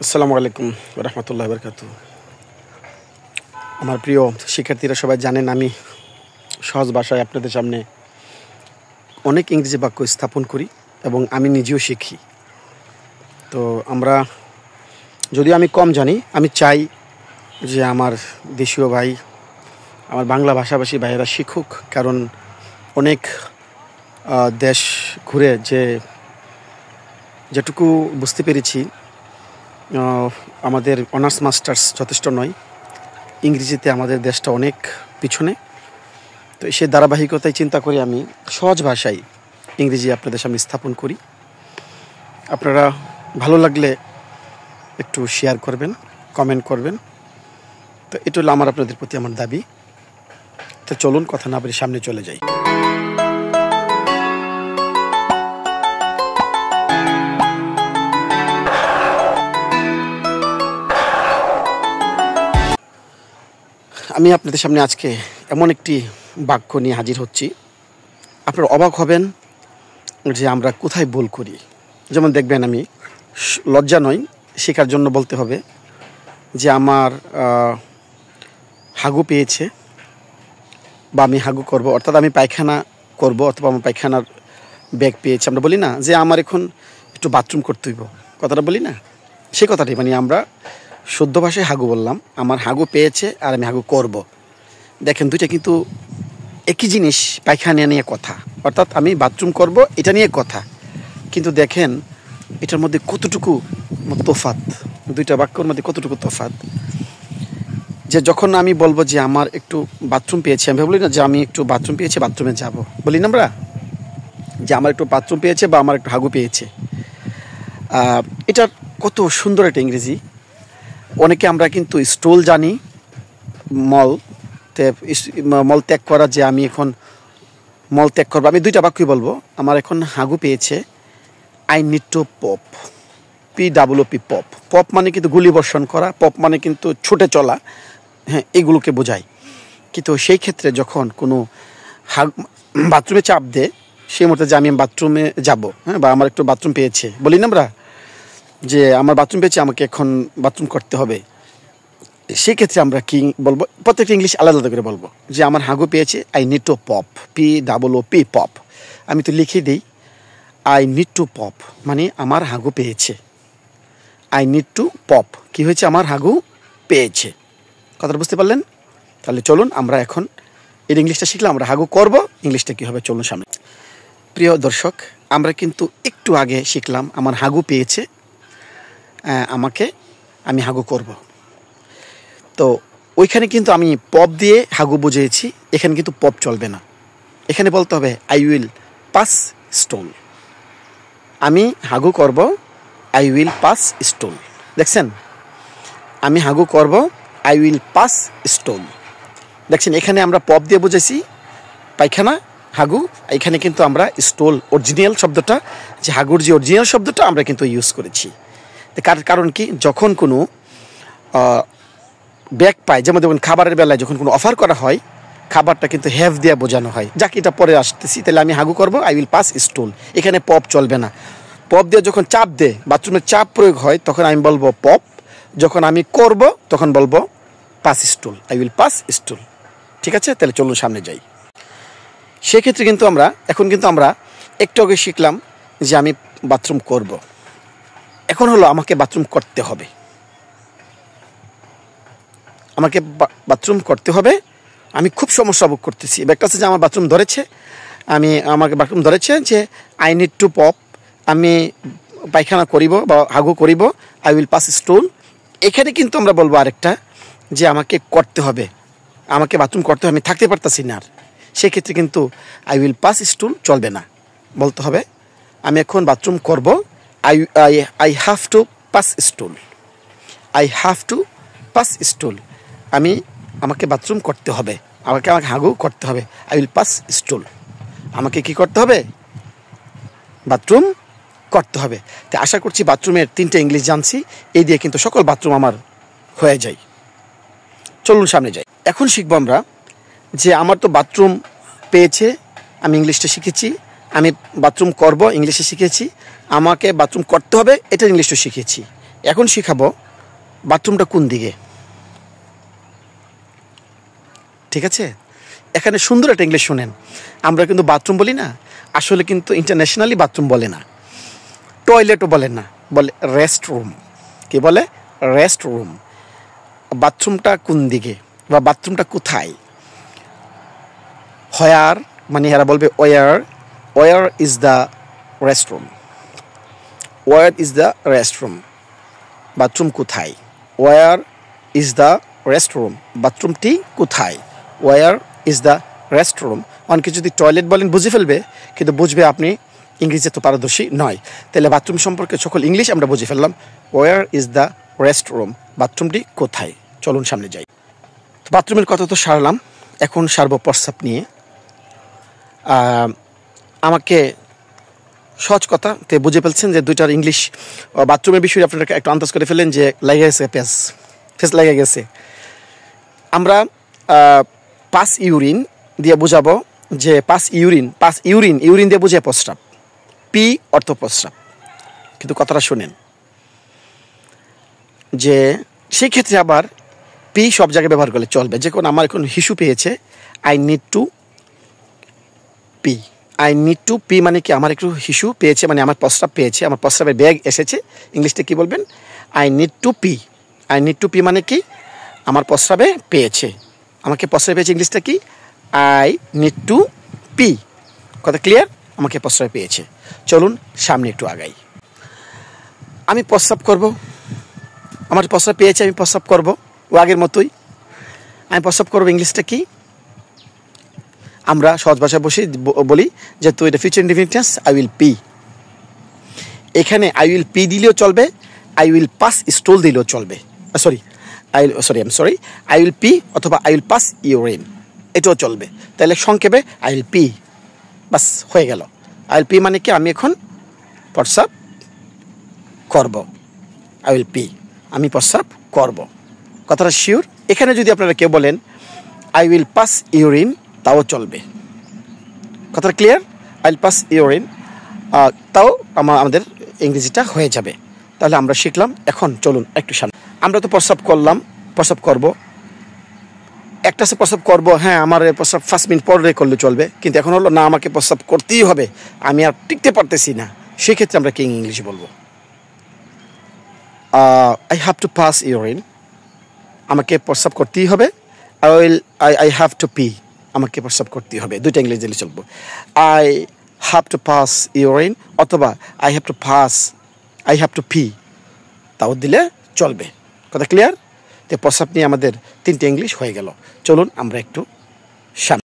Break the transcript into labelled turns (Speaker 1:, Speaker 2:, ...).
Speaker 1: আসসালামু আলাইকুম রহমতুল্লাহ বরকাতু। আমার প্রিয় শিক্ষার্থীরা সবাই জানেন আমি সহজ ভাষায় আপনাদের সামনে অনেক ইংরেজি বাক্য স্থাপন করি এবং আমি নিজেও শিখি। তো যদিও আমি কম জানি, আমি চাই যে আমার দেশীয় ভাই, আমার বাংলা ভাষাভাষী ভাইয়েরা শিখুক, কারণ অনেক দেশ ঘুরে যেটুকু বুঝতে পেরেছি আমাদের অনার্স মাস্টার্স যথেষ্ট নয়, ইংরেজিতে আমাদের দেশটা অনেক পিছনে। তো সেই ধারাবাহিকতায় চিন্তা করে আমি সহজ ভাষায় ইংরেজি আপনাদের সামনে স্থাপন করি। আপনারা ভালো লাগলে একটু শেয়ার করবেন, কমেন্ট করবেন। তো এটা হলো আপনাদের প্রতি আমার দাবি। তো চলুন কথা না বলে সামনে চলে যাই। আমি আপনাদের সামনে আজকে এমন একটি বাক্য নিয়ে হাজির হচ্ছি, আপনারা অবাক হবেন যে আমরা কোথায় ভুল করি। যেমন দেখবেন, আমি লজ্জা নয়, শেখার জন্য বলতে হবে যে আমার হাগু পেয়েছে বা আমি হাগু করব, অর্থাৎ আমি পায়খানা করব, অথবা আমার পায়খানার ব্যাগ পেয়েছে। আমরা বলি না যে আমার এখন একটু বাথরুম করতে হইব, কথাটা বলি না? সেই কথাটাই মানে আমরা শুদ্ধ ভাষায় হাগু বললাম, আমার হাগু পেয়েছে আর আমি হাগু করব। দেখেন, দুইটা কিন্তু একই জিনিস, পায়খানা নিয়ে কথা, অর্থাৎ আমি বাথরুম করব এটা নিয়ে কথা। কিন্তু দেখেন এটার মধ্যে কতটুকু তফাৎ, দুইটা বাক্যর মধ্যে কতটুকু তফাৎ। যে যখন আমি বলবো যে আমার একটু বাথরুম পেয়েছে, আমি বলি না যে আমি একটু বাথরুম পেয়েছে, বাথরুমে যাব, বলি না আমরা যে আমার একটু বাথরুম পেয়েছে বা আমার একটু হাগু পেয়েছে। এটার কত সুন্দর একটা ইংরেজি। অনেকে আমরা কিন্তু স্টুল জানি, মল ত্যাগ করা, যে আমি এখন মল ত্যাগ করবো। আমি দুইটা বাক্যই বলবো, আমার এখন হাগু পেয়েছে, I need to pop, PWP pop. Pop মানে কিন্তু গুলি বর্ষণ করা, পপ মানে কিন্তু ছুটে চলা, হ্যাঁ, এগুলোকে বোঝায়। কিন্তু সেই ক্ষেত্রে যখন কোনো বাথরুমে চাপ দেয়, সেই মুহূর্তে যে আমি বাথরুমে যাব, হ্যাঁ, বা আমার একটু বাথরুম পেয়েছে, বলি না আমরা যে আমার বাথরুম পেয়েছে, আমাকে এখন বাথরুম করতে হবে। সেই ক্ষেত্রে আমরা কি বলবো? প্রত্যেকটা ইংলিশ আলাদা আলাদা করে বলবো। যে আমার হাগু পেয়েছে, I need to pop, PWP pop. আমি তো লিখে দিই আই নিড টু পপ, মানে আমার হাগু পেয়েছে। আই নিড টু পপ, কি হয়েছে? আমার হাগু পেয়েছে। কথাটা বুঝতে পারলেন? তাহলে চলুন আমরা এখন এর ইংলিশটা শিখলাম, আমরা হাগু করব, ইংলিশটা কী হবে চলুন সামনে। প্রিয় দর্শক, আমরা কিন্তু একটু আগে শিখলাম আমার হাগু পেয়েছে, আমি হাগু করব। তো ওইখানে কিন্তু আমি পপ দিয়ে হাগু বুঝিয়েছি, এখানে কিন্তু পপ চলবে না। এখানে বলতে হবে আই উইল পাস স্টুল। আমি হাগু করব, আই উইল পাস স্টুল। দেখছেন, আমি হাগু করব, আই উইল পাস স্টুল। দেখছেন, এখানে আমরা পপ দিয়ে বুঝেছি পায়খানা, হাগু। এখানে কিন্তু আমরা স্টুল, অরিজিনাল শব্দটা, যে হাগুর যে অরিজিনাল শব্দটা, আমরা কিন্তু ইউজ করেছি। কারণ কি, যখন কোনো ব্যাগ পায়, যেমন দেখুন খাবারের বেলায় যখন কোনো অফার করা হয়, খাবারটা কিন্তু হ্যাভ দিয়ে বোঝানো হয়। যাকে এটা পরে আসতেছি, তাহলে আমি হাগু করব, আই উইল পাস স্টুল। এখানে পপ চলবে না। পপ দিয়ে যখন চাপ দেয়, বাথরুমের চাপ প্রয়োগ হয়, তখন আমি বলবো পপ। যখন আমি করব তখন বলবো পাস স্টুল, আই উইল পাস স্টুল। ঠিক আছে? তাহলে চলুন সামনে যাই। সেক্ষেত্রে কিন্তু এখন আমরা একটু আগে শিখলাম যে আমি বাথরুম করব। এখন হলো আমাকে বাথরুম করতে হবে, আমাকে বাথরুম করতে হবে। আমি খুব সমস্যা ভোগ করতেছি। ব্যাগটা আছে যে আমার বাথরুম ধরেছে, আমাকে বাথরুম ধরেছে যে আই নিড টু পপ, আমি পায়খানা করিব বা হাগু করিব, আই উইল পাস স্টুল। এখানে কিন্তু আমরা বলবো আরেকটা, যে আমাকে করতে হবে, আমাকে বাথরুম করতে হবে, আমি থাকতে পারতাছি না। আর সেক্ষেত্রে কিন্তু আই উইল পাস স্টুল চলবে না, বলতে হবে আমি এখন বাথরুম করব, I have to pass স্টুল, I have to pass স্টুল। আমাকে বাথরুম করতে হবে, আমাকে হাগু করতে হবে, আই উইল পাস স্টুল। আমাকে কি করতে হবে? বাথরুম করতে হবে। তো আশা করছি বাথরুমের 3টে ইংলিশ জানছি, এই দিয়ে কিন্তু সকল বাথরুম আমার হয়ে যায়। চলুন সামনে যাই। এখন শিখবো আমরা যে আমার তো বাথরুম পেয়েছে, আমি ইংলিশটা শিখেছি, আমি বাথরুম করব ইংলিশে শিখেছি, আমাকে বাথরুম করতে হবে এটা ইংলিশটা শিখেছি। এখন শিখাবো বাথরুমটা কোন দিকে। ঠিক আছে, এখানে সুন্দর একটা ইংলিশ শুনেন। আমরা কিন্তু বাথরুম বলি না, আসলে কিন্তু ইন্টারন্যাশনালি বাথরুম বলে না, টয়লেটও বলে না, বলে রেস্ট রুম। কি বলে? Rest room. বাথরুমটা কোন দিকে বা বাথরুমটা কোথায়? হোয়ার মানে এরা বলবে where, where is the restroom, where is the restroom. Bathroom কোথায়? Where is the restroom. বাথরুমটি কোথায়? Where is the restroom. অনেকে যদি টয়লেট বলেন বুঝে ফেলবে, কিন্তু বুঝবে আপনি ইংরেজিতে তো পারদর্শী নয়। তাহলে বাথরুম সম্পর্কে সকল ইংলিশ আমরা বুঝে ফেললাম। ওয়ার ইজ দ্য রেস্টরুম, বাথরুমটি কোথায়। চলুন সামনে যাই। তো বাথরুমের কথা তো সারলাম, এখন সারব প্রস্রাব নিয়ে। আমাকে সহজ কথাতে বুঝে ফেলছেন যে দুইটার ইংলিশ বাথরুমের বিষয়ে আপনারা একটু আন্দাজ করে ফেলেন যে লেগে গেছে, ফেস লেগে গেছে। আমরা পাস ইউরিন দিয়ে বোঝাবো যে pass urine, pass urine, urine দিয়ে বোঝায় প্রস্রাব, পি অর্থ প্রস্রাব। কিন্তু কথাটা শুনেন যে সেই ক্ষেত্রে আবার পি সব জায়গায় ব্যবহার করলে চলবে। যে কোনো আমার এখন হিসু পেয়েছে, I need to P. I need to P মানে কি আমার একটু হিসু পেয়েছে, মানে আমার প্রস্রাব পেয়েছে, আমার প্রস্রাবের ব্যাগ এসেছে। ইংলিশটা কি বলবেন? I need to P. I need to P মানে কি আমার প্রস্রাবে পেয়েছে, আমাকে প্রস্রাবে পেয়েছে। ইংলিশটা কি? I need to P. কথা ক্লিয়ার? আমাকে প্রস্রাবে পেয়েছে। চলুন সামনে একটু আগাই। আমি প্রস্রাব করব, আমার প্রস্রাব পেয়েছে, আমি প্রস্রাব করব, ও আগের মতোই আমি প্রস্রাব করবো। ইংলিশটা কি? আমরা সহজ ভাষায় বসে বলি যে তো এটা future indefinite tense, I will P. এখানে আই উইল পি দিলেও চলবে, আই উইল পাস স্টোল দিলেও চলবে। I am sorry, I will P অথবা আই উইল পাস ইউরিন, এটাও চলবে। তাহলে সংক্ষেপে আই উইল পি, বাস হয়ে গেল। আই উইল পি মানে কি আমি এখন প্রস্রাব করব। আই উইল পি, আমি প্রস্রাব করব। কথাটা শিওর? এখানে যদি আপনারা কেউ বলেন আই উইল পাস ইউরিন, তাও চলবে। কথাটা clear? I will pass urine, তাও আমাদের ইংরেজিটা হয়ে যাবে। তাহলে আমরা শিখলাম। এখন চলুন একটু সামনে। আমরা তো প্রস্রাব করলাম, প্রস্রাব করব, একটা সে প্রস্রাব করব, হ্যাঁ আমার প্রস্রাব 5 মিনিট পরে করলে চলবে। কিন্তু এখন হলো না, আমাকে প্রস্রাব করতেই হবে, আমি আর টিকতে পারতেছি না। সেক্ষেত্রে আমরা কি ইংলিশ বলবো? I have to pass urine, আমাকে প্রস্রাব করতেই হবে। আই হ্যাভ টু পি, আমাকে প্রস্রাব করতেই হবে। দুইটা ইংলিশ দিলে চলবো। I have to pass urine অথবা আই হ্যাভ টু পি, তাও দিলে চলবে। কথা ক্লিয়ার? তো প্রস্রাব নিয়ে আমাদের 3টে ইংলিশ হয়ে গেল। চলুন আমরা একটু সামনে।